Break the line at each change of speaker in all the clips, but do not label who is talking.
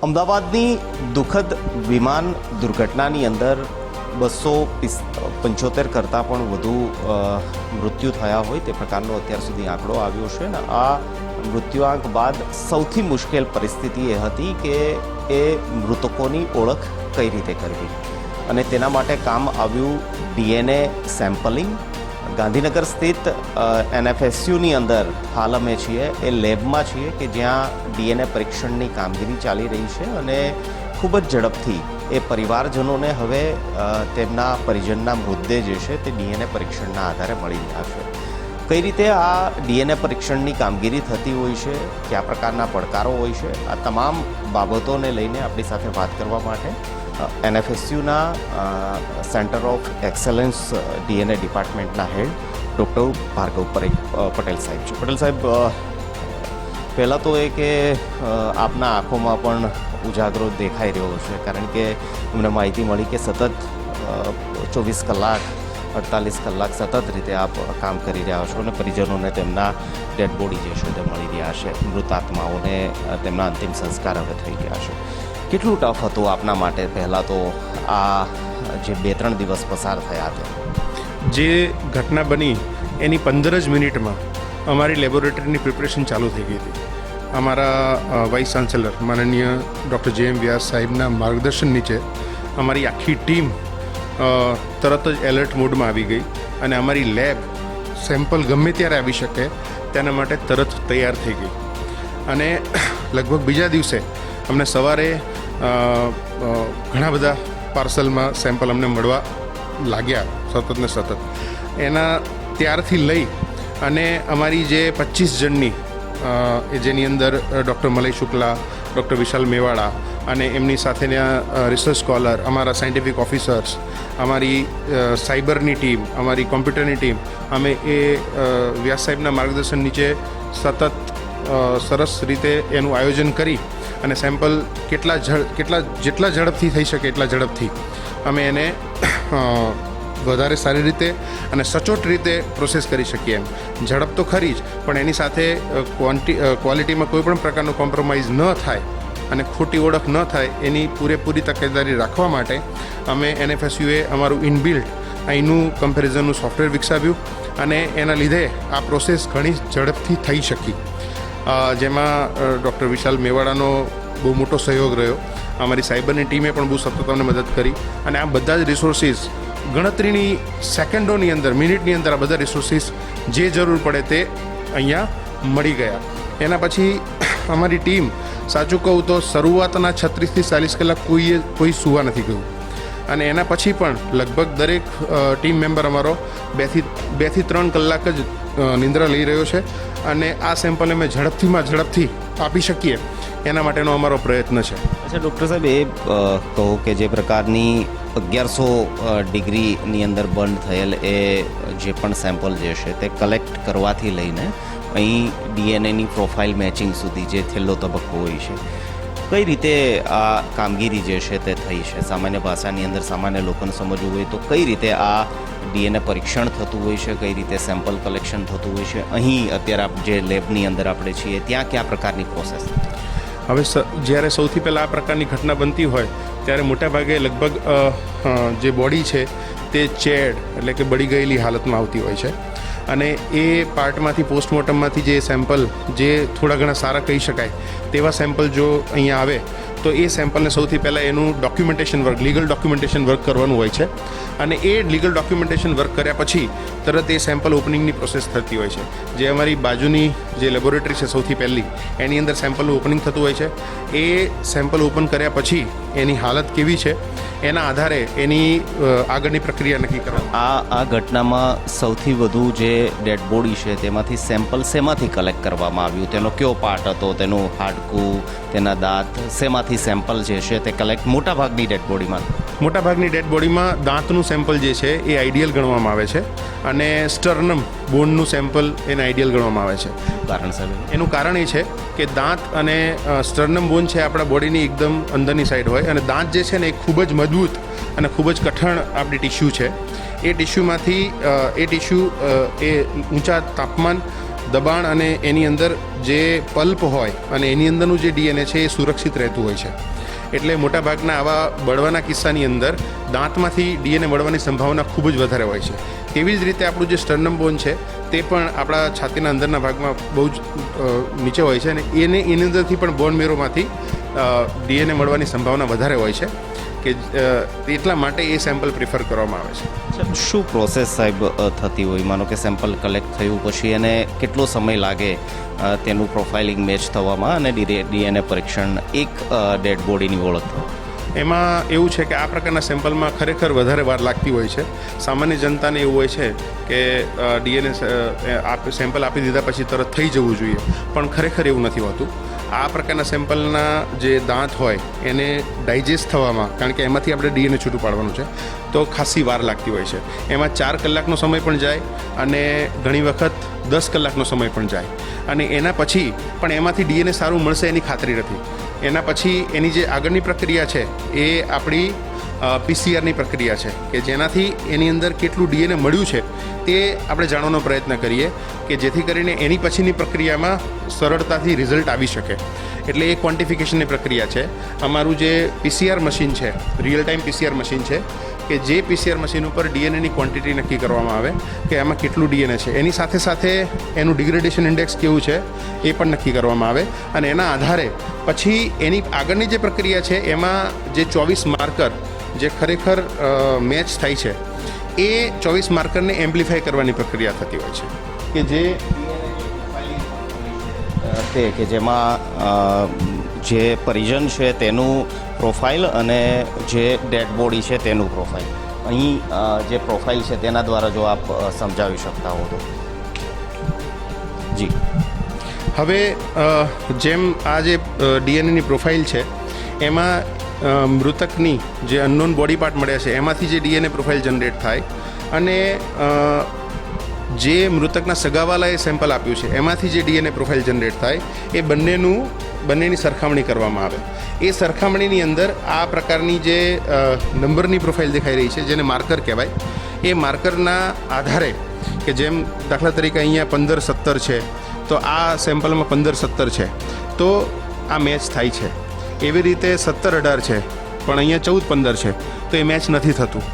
અમદાવાદની દુઃખદ વિમાન દુર્ઘટનાની અંદર 275 કરતાં પણ વધુ મૃત્યુ થયા હોય તે પ્રકારનો અત્યાર સુધી આંકડો આવ્યો છે ને આ મૃત્યુઆંક બાદ સૌથી મુશ્કેલ પરિસ્થિતિ એ હતી કે એ મૃતકોની ઓળખ કઈ રીતે કરવી અને તેના માટે કામ આવ્યું ડીએનએ સેમ્પલિંગ. ગાંધીનગર સ્થિત એનએફએસયુની અંદર હાલ અમે છીએ એ લેબમાં છીએ કે જ્યાં ડીએનએ પરીક્ષણની કામગીરી ચાલી રહી છે અને ખૂબ જ ઝડપથી એ પરિવારજનોને હવે તેમના પરિજનના મૃતદેહ જે છે તે ડીએનએ પરીક્ષણના આધારે મળી રહ્યા છે. કઈ રીતે આ ડીએનએ પરીક્ષણની કામગીરી થતી હોય છે, કયા પ્રકારના પડકારો હોય છે, આ તમામ બાબતોને લઈને આપણી સાથે વાત કરવા માટે એનએફએસયુના સેન્ટર ઓફ એક્સેલન્સ ડીએનએ ડિપાર્ટમેન્ટના હેડ ડૉક્ટર ભાર્ગવ પટેલ સાહેબ છે. પટેલ સાહેબ, પહેલાં તો એ કે આપના આંખોમાં પણ ઉજાગરો દેખાઈ રહ્યો છે, કારણ કે અમને માહિતી મળી કે સતત 24 કલાક 48 કલાક સતત રીતે આપ કામ કરી રહ્યા છો અને પરિજનોને તેમના ડેડ બોડી જે છે તે મળી રહ્યા છે, મૃત આત્માઓને તેમના અંતિમ સંસ્કાર હવે થઈ ગયા છે. કેટલું ટફ હતું આપના માટે પહેલાં તો આ જે 2-3 દિવસ પસાર થયા હતા?
જે ઘટના બની એની 15 જ મિનિટમાં અમારી લેબોરેટરીની પ્રિપરેશન ચાલુ થઈ ગઈ હતી. અમારા વાઇસ ચાન્સેલર માનનીય ડૉક્ટર જે.એમ. વ્યાસ સાહેબના માર્ગદર્શન નીચે અમારી આખી ટીમ તરત જ એલર્ટ મોડમાં આવી ગઈ અને અમારી લેબ સેમ્પલ ગમે ત્યારે આવી શકે તેના માટે તરત તૈયાર થઈ ગઈ. અને લગભગ બીજા દિવસે અમને સવારે ઘણા બધા પાર્સલમાં સેમ્પલ અમને મળવા લાગ્યા સતત ને સતત. એના ત્યારથી લઈ અને અમારી જે 25 જણની જેની અંદર ડૉક્ટર મલય શુક્લા, ડૉક્ટર વિશાલ મેવાડા અને એમની સાથેના રિસર્ચ સ્કોલર, અમારા સાયન્ટિફિક ઓફિસર્સ, અમારી સાયબરની ટીમ, અમારી કોમ્પ્યુટરની ટીમ, અમે એ વ્યાસ સાહેબના માર્ગદર્શન નીચે સતત સરસ રીતે એનું આયોજન કરી અને સેમ્પલ જેટલા ઝડપથી થઈ શકે એટલા ઝડપથી અમે એને વધારે સારી રીતે અને સચોટ રીતે પ્રોસેસ કરી શકીએ. એમ ઝડપ તો ખરી જ, પણ એની સાથે ક્વોલિટીમાં કોઈ પણ પ્રકારનો કોમ્પ્રોમાઇઝ ન થાય અને ખોટી ઓળખ ન થાય એની પૂરેપૂરી તકેદારી રાખવા માટે અમે એનએફએસયુએ અમારું ઇનબિલ્ટ અહીંનું કમ્પેરિઝનનું સોફ્ટવેર વિકસાવ્યું અને એના લીધે આ પ્રોસેસ ઘણી ઝડપથી થઈ શકી. જેમાં ડૉક્ટર વિશાલ મેવાડાનો બહુ મોટો સહયોગ રહ્યો. અમારી સાયબરની ટીમે પણ બહુ સતત અમને મદદ કરી અને આ બધા જ રિસોર્સિસ ગણતરીની સેકન્ડોની અંદર, મિનિટની અંદર આ બધા રિસોર્સિસ જે જરૂર પડે તે અહીંયા મળી ગયા. એના પછી અમારી ટીમ, સાચું કહું તો શરૂઆતના 36 થી 40 કલાક કોઈ સૂવા નથી ગયું અને એના પછી પણ લગભગ દરેક ટીમ મેમ્બર અમારો 2 થી 3 કલાક જ નિંદ્રા લઈ રહ્યો છે અને આ સેમ્પલ અમે ઝડપથી આપી શકીએ એના માટેનો અમારો પ્રયત્ન છે.
અચ્છા ડૉક્ટર સાહેબ, એ કહો કે જે પ્રકારની 1100 ડિગ્રીની અંદર બંધ થયેલ એ જે પણ સેમ્પલ જે છે તે કલેક્ટ કરવાથી લઈને અહીં ડીએનએની પ્રોફાઇલ મેચિંગ સુધી જે છેલ્લો તબક્કો હોય છે, કઈ રીતે આ કામગીરી જે છે તે થઈ છે? સામાન્ય ભાષાની અંદર સામાન્ય લોકોને સમજવું હોય તો કઈ રીતે આ ડીએનએ પરીક્ષણ થતું હોય છે, કઈ રીતે સેમ્પલ કલેક્શન થતું હોય છે? અહીં અત્યારે જે લેબની અંદર આપણે છીએ ત્યાં કયા પ્રકારની પ્રોસેસ?
હવે જ્યારે સૌથી પહેલાં આ પ્રકારની ઘટના બનતી હોય ત્યારે મોટાભાગે લગભગ જે બોડી છે તે ચેડ એટલે કે બળી ગયેલી હાલતમાં આવતી હોય છે અને એ પાર્ટમાંથી, પોસ્ટમોર્ટમમાંથી જે સેમ્પલ જે થોડા ઘણા સારા કહી શકાય તેવા સેમ્પલ જો અહીંયા આવે તો એ સેમ્પલને સૌથી પહેલાં એનું documentation work, legal documentation work કરવાનું હોય છે અને એ લીગલ ડોક્યુમેન્ટેશન વર્ક કર્યા પછી તરત એ સેમ્પલ ઓપનિંગની પ્રોસેસ થતી હોય છે. જે અમારી બાજુની જે લેબોરેટરી છે સૌથી પહેલી, એની અંદર સેમ્પલનું ઓપનિંગ થતું હોય છે. એ સેમ્પલ ઓપન કર્યા પછી એની હાલત કેવી છે એના આધારે એની આગળની પ્રક્રિયા નક્કી કરવામાં.
આ ઘટનામાં સૌથી વધુ જે ડેડ બોડી છે તેમાંથી સેમ્પલ શેમાંથી કલેક્ટ કરવામાં આવ્યું? તેનો કયો પાર્ટ હતો? તેનું હાડકું, તેના દાંત, શેમાંથી સેમ્પલ જે છે તે કલેક્ટ? મોટાભાગની ડેડ બોડીમાં દાંતનું સેમ્પલ જે છે એ આઈડિયલ ગણવામાં આવે છે અને સ્ટર્નમ બોનનું સેમ્પલ એને આઈડિયલ ગણવામાં આવે છે. કારણ સાહેબ,
એનું કારણ એ છે કે દાંત અને સ્ટર્નમ બોન છે આપણા બોડીની એકદમ અંદરની સાઈડ હોય અને દાંત જે છે ને એ ખૂબ જ મજબૂત અને ખૂબ જ કઠણ આપણી ટિશ્યુ છે. એ ટિશ્યુમાંથી એ ઊંચા તાપમાન દબાણ અને એની અંદર જે પલ્પ હોય અને એની અંદરનું જે ડીએનએ છે એ સુરક્ષિત રહેતું હોય છે. એટલે મોટાભાગના આવા બળવાના કિસ્સાની અંદર દાંતમાંથી ડીએનએ મળવાની સંભાવના ખૂબ જ વધારે હોય છે. તેવી જ રીતે આપણું જે સ્ટર્નમ બોન છે તે પણ આપણા છાતીના અંદરના ભાગમાં બહુ જ નીચે હોય છે અને એની અંદરથી પણ બોન મેરોમાંથી ડીએનએ મળવાની સંભાવના વધારે હોય છે કે એટલા માટે એ સેમ્પલ પ્રિફર કરવામાં આવે છે.
શું પ્રોસેસ સાહેબ થતી હોય? માનો કે સેમ્પલ કલેક્ટ થયું પછી એને કેટલો સમય લાગે તેનું પ્રોફાઇલિંગ મેચ થવામાં અને ડીએનએ પરીક્ષણ એક ડેડ બોડીની ઓળખ થવા?
એમાં એવું છે કે આ પ્રકારના સેમ્પલમાં ખરેખર વધારે વાર લાગતી હોય છે. સામાન્ય જનતાને એવું હોય છે કે ડીએનએ સેમ્પલ આપી દીધા પછી તરત થઈ જવું જોઈએ, પણ ખરેખર એવું નથી હોતું. આ પ્રકારના સેમ્પલના જે દાંત હોય એને ડાયજેસ્ટ થવામાં, કારણ કે એમાંથી આપણે ડીએનએ છૂટું પાડવાનું છે, તો ખાસી વાર લાગતી હોય છે. એમાં 4 કલાકનો સમય પણ જાય અને ઘણી વખત 10 કલાકનો સમય પણ જાય અને એના પછી પણ એમાંથી ડીએનએ સારું મળશે એની ખાતરી નથી. એના પછી એની જે આગળની પ્રક્રિયા છે એ આપણી પીસીઆરની પ્રક્રિયા છે કે જેનાથી એની અંદર કેટલું ડીએનએ મળ્યું છે તે આપણે જાણવાનો પ્રયત્ન કરીએ કે જેથી કરીને એની પછીની પ્રક્રિયામાં સરળતાથી રિઝલ્ટ આવી શકે. એટલે એ ક્વોન્ટિફિકેશનની પ્રક્રિયા છે. અમારું જે પીસીઆર મશીન છે, રિયલ ટાઈમ પીસીઆર મશીન છે કે જે પીસીઆર મશીન ઉપર ડીએનએની ક્વોન્ટિટી નક્કી કરવામાં આવે કે આમાં કેટલું ડીએનએ છે. એની સાથે સાથે એનું ડિગ્રેડેશન ઇન્ડેક્સ કેવું છે એ પણ નક્કી કરવામાં આવે અને એના આધારે પછી એની આગળની જે પ્રક્રિયા છે એમાં જે 24 માર્કર જે ખરેખર મેચ થાય છે એ 24 માર્કરને એમ્પ્લિફાય કરવાની પ્રક્રિયા થતી હોય છે કે જે
તે કે જેમાં જે પરિજન છે તેનું પ્રોફાઇલ અને જે ડેડ બોડી છે તેનું પ્રોફાઇલ. અહીં જે પ્રોફાઇલ છે તેના દ્વારા જો આપ સમજાવી શકતા હો તો. જી.
હવે જેમ આ જે ડીએનએની પ્રોફાઇલ છે એમાં મૃતકની જે અનનોન બોડી પાર્ટ મળ્યા છે એમાંથી જે ડીએનએ પ્રોફાઇલ જનરેટ થાય અને જે મૃતકના સગાવાલાએ સેમ્પલ આપ્યું છે એમાંથી જે ડીએનએ પ્રોફાઇલ જનરેટ થાય એ બંનેની સરખામણી કરવામાં આવે. એ સરખામણીની અંદર આ પ્રકારની જે નંબરની પ્રોફાઇલ દેખાઈ રહી છે જેને માર્કર કહેવાય, એ માર્કરના આધારે કે જેમ દાખલા તરીકે અહીંયા 15-17 છે તો આ સેમ્પલમાં 15-17 છે તો આ મેચ થાય છે. એવી રીતે 17-18 છે પણ અહીંયા 14-15 છે તો એ મેચ નથી થતું.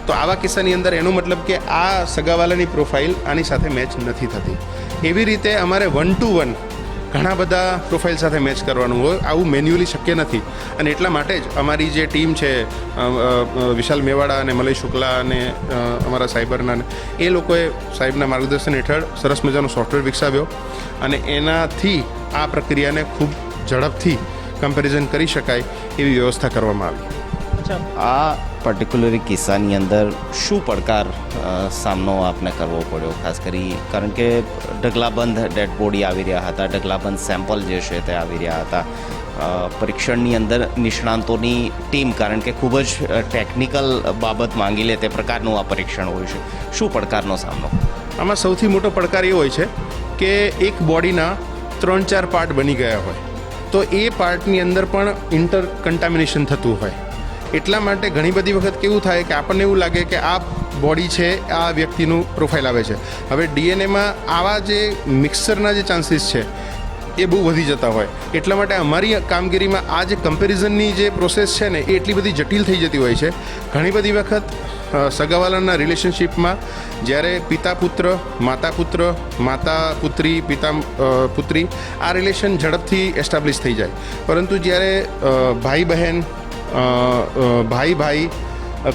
તો આવા કિસ્સાની અંદર એનો મતલબ કે આ સગાવાલાની પ્રોફાઇલ આની સાથે મેચ નથી થતી. એવી રીતે અમારે 1 to 1 ઘણા બધા પ્રોફાઇલ સાથે મેચ કરવાનું હોય, આવું મેન્યુઅલી શક્ય નથી. અને એટલા માટે જ અમારી જે ટીમ છે વિશાલ મેવાડા અને મલય શુક્લા અને અમારા સાયબરના, એ લોકોએ સાહેબના માર્ગદર્શન હેઠળ સરસ મજાનો સોફ્ટવેર વિકસાવ્યો અને એનાથી આ પ્રક્રિયાને ખૂબ ઝડપથી કમ્પેરિઝન કરી શકાય એવી વ્યવસ્થા કરવામાં આવી.
અચ્છા, આ પર્ટિક્યુલર કિસ્સાની અંદર શું પડકાર સામનો આપને કરવો પડ્યો? ખાસ કરી કારણ કે ઢગલાબંધ ડેડ બોડી આવી રહ્યા હતા, ઢગલાબંધ સેમ્પલ જે છે તે આવી રહ્યા હતા. પરીક્ષણની અંદર નિષ્ણાંતોની ટીમ, કારણ કે ખૂબ જ ટેકનિકલ બાબત માંગી લે તે પ્રકારનું આ પરીક્ષણ હોય છે. શું પડકારનો સામનો?
આમાં સૌથી મોટો પડકાર એ હોય છે કે એક બોડીના 3-4 પાર્ટ બની ગયા હોય તો એ પાર્ટની અંદર પણ ઇન્ટર કન્ટામિનેશન થતું હોય. એટલા માટે ઘણી બધી વખત કેવું થાય કે આપણને એવું લાગે કે આ બોડી છે, આ વ્યક્તિનું પ્રોફાઇલ આવે છે. હવે ડીએનએમાં આવા જે મિક્સરના જે ચાન્સીસ છે એ બહુ વધી જતા હોય. એટલા માટે અમારી કામગીરીમાં આ જે કમ્પેરિઝનની જે પ્રોસેસ છે ને એ એટલી બધી જટિલ થઈ જતી હોય છે. ઘણી બધી વખત સગાવાલાના રિલેશનશિપમાં જ્યારે પિતા પુત્ર, માતા પુત્ર, માતા પુત્રી, પિતા પુત્રી, આ રિલેશન ઝડપથી એસ્ટાબ્લિશ થઈ જાય. પરંતુ જ્યારે ભાઈ બહેન, ભાઈ ભાઈ,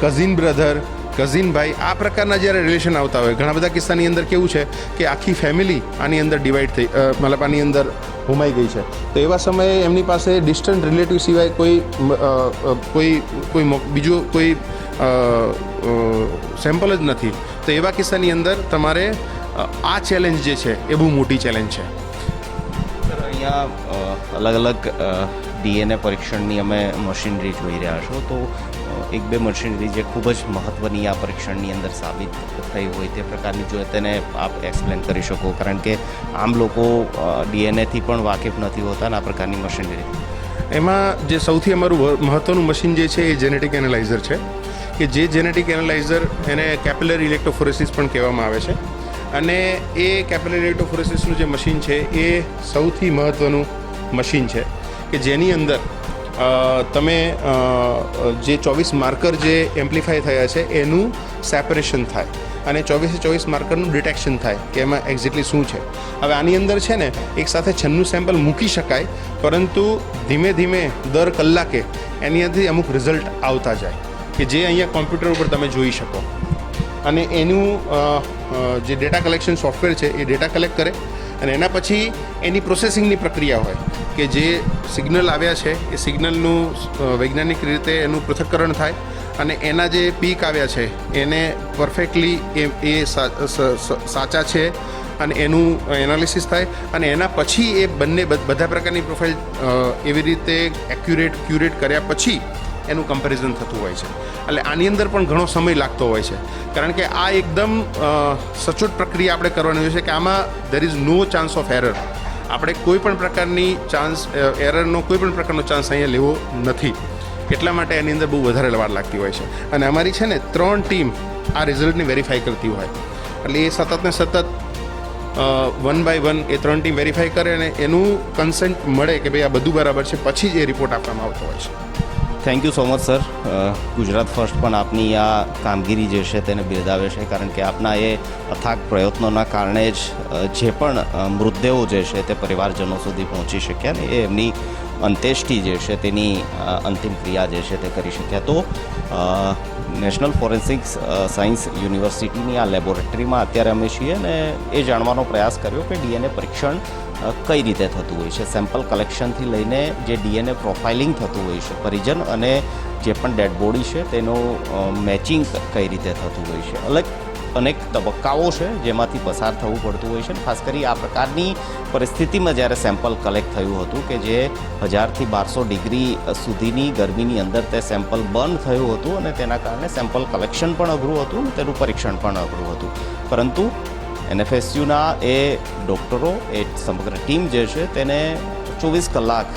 કઝિન બ્રધર, કઝિન ભાઈ, આ પ્રકારના જ્યારે રિલેશન આવતા હોય, ઘણા બધા કિસ્સાની અંદર કેવું છે કે આખી ફેમિલી આની અંદર ડિવાઈડ થઈ, મતલબ આની અંદર હોમાઈ ગઈ છે. તો એવા સમયે એમની પાસે ડિસ્ટન્ટ રિલેટિવ સિવાય કોઈ બીજું કોઈ સેમ્પલ જ નથી. તો એવા કિસ્સાની અંદર તમારે આ ચેલેન્જ જે છે એ બહુ મોટી ચેલેન્જ છે.
અહીંયા અલગ અલગ ડીએનએ પરીક્ષણની અમે મશીનરી જોઈ રહ્યા છો, તો એક બે મશીનરી જે ખૂબ જ મહત્ત્વની આ પરીક્ષણની અંદર સાબિત થઈ હોય તે પ્રકારની જો તેને આપ એક્સપ્લેન કરી શકો, કારણ કે આમ લોકો ડીએનએથી પણ વાકેફ નથી હોતા ને આ પ્રકારની મશીનરી.
એમાં જે સૌથી અમારું મહત્ત્વનું મશીન જે છે એ જેનેટિક એનાલાઇઝર છે કે જે જેનેટિક એનાલાઇઝર એને કેપિલરી ઇલેક્ટ્રોફોરેસિસ પણ કહેવામાં આવે છે. અને એ કેપિલરી ઇલેક્ટ્રોફોરેસિસનું જે મશીન છે એ સૌથી મહત્ત્વનું મશીન છે કે જેની અંદર તમે જે 24 માર્કર જે એમ્પ્લિફાય થયા છે એનું સેપરેશન થાય અને 24 માર્કરનું ડિટેક્શન થાય કે એમાં એક્ઝેક્ટલી શું છે. હવે આની અંદર છે ને એક સાથે 96 સેમ્પલ મૂકી શકાય, પરંતુ ધીમે ધીમે દર કલાકે એની અંદરથી અમુક રિઝલ્ટ આવતા જાય કે જે અહીંયા કોમ્પ્યુટર ઉપર તમે જોઈ શકો. અને એનું જે ડેટા કલેક્શન સોફ્ટવેર છે એ ડેટા કલેક્ટ કરે અને એના પછી એની પ્રોસેસિંગની પ્રક્રિયા હોય કે જે સિગ્નલ આવ્યા છે એ સિગ્નલનું વૈજ્ઞાનિક રીતે એનું પૃથ્થકરણ થાય અને એના જે પીક આવ્યા છે એને પરફેક્ટલી એ સાચા છે અને એનું એનાલિસિસ થાય અને એના પછી એ બધા પ્રકારની પ્રોફાઇલ એવી રીતે ક્યુરેટ કર્યા પછી એનું કમ્પેરિઝન થતું હોય છે. એટલે આની અંદર પણ ઘણો સમય લાગતો હોય છે, કારણ કે આ એકદમ સચોટ પ્રક્રિયા આપણે કરવાની હોય છે કે આમાં there is no chance of error. આપણે કોઈ પણ પ્રકારની એરરનો કોઈ પણ પ્રકારનો ચાન્સ અહીંયા લેવો નથી. એટલા માટે એની અંદર બહુ વધારે વાર લાગતી હોય છે. અને અમારી છે ને 3 ટીમ આ રિઝલ્ટને વેરીફાઈ કરતી હોય, એટલે એ સતત ને સતત 1 બાય 1 એ 3 ટીમ વેરીફાઈ કરે અને એનું કન્સેન્ટ મળે કે ભાઈ આ બધું બરાબર છે, પછી જ એ રિપોર્ટ આપવામાં આવતો હોય છે.
Thank you so much sir. Gujarat first પણ આપની આ કામગીરી જે છે તેને બિરદાવે છે, કારણ કે આપના એ અથાગ પ્રયત્નોના કારણે જ જે પણ મૃતદેહો જે છે તે પરિવારજનો સુધી પહોંચી શક્યા ને એ એમની અંત્યેષ્ટિ જે છે તેની અંતિમ ક્રિયા જે છે તે કરી શક્યા. તો નેશનલ ફોરેન્સિક સાયન્સ યુનિવર્સિટીની આ લેબોરેટરીમાં અત્યારે અમે છીએ ને એ જાણવાનો પ્રયાસ કર્યો કે ડીએનએ પરીક્ષણ કઈ રીતે થતું હોય છે. સેમ્પલ કલેક્શનથી લઈને જે ડીએનએ પ્રોફાઇલિંગ થતું હોય છે, પરિજન અને જે પણ ડેડ બોડી છે તેનું મેચિંગ કઈ રીતે થતું હોય છે. અનેક તબક્કાઓ છે જેમાંથી પસાર થવું પડતું હોય છે. ખાસ કરી આ પ્રકારની પરિસ્થિતિમાં જ્યારે સેમ્પલ કલેક્ટ થયું હતું કે જે 1000થી 1200 ડિગ્રી સુધીની ગરમીની અંદર તે સેમ્પલ બર્ન થયું હતું અને તેના કારણે સેમ્પલ કલેક્શન પણ અઘરું હતું અને તેનું પરીક્ષણ પણ અઘરું હતું. પરંતુ NFSUના એ ડૉક્ટરો, એ સમગ્ર ટીમ જે છે તેને 24 કલાક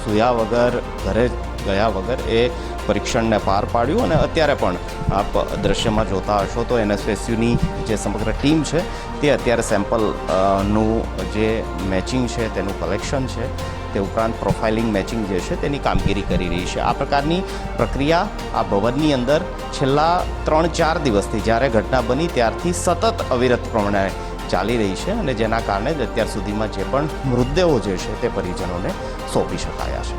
સૂયા વગર, ઘરે ગયા વગર એ પરીક્ષણને પાર પાડ્યું. અને અત્યારે પણ આપ દ્રશ્યમાં જોતા હશો તો NFSUની જે સમગ્ર ટીમ છે તે અત્યારે સેમ્પલનું જે મેચિંગ છે તેનું કલેક્શન છે, તે ઉપરાંત પ્રોફાઇલિંગ મેચિંગ જે છે તેની કામગીરી કરી રહી છે. આ પ્રકારની પ્રક્રિયા આ ભવનની અંદર છેલ્લા 3-4 દિવસથી જ્યારે ઘટના બની ત્યારથી સતત અવિરત પ્રમાણે ચાલી રહી છે અને જેના કારણે જ અત્યાર સુધીમાં જે પણ મૃતદેહો જે છે તે પરિજનોને સોંપી શકાયા છે.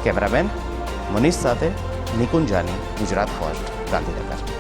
કેમેરામેન મનીષ સાથે નિકુંજ જાની, ગુજરાત ફર્સ્ટ, ગાંધીનગર.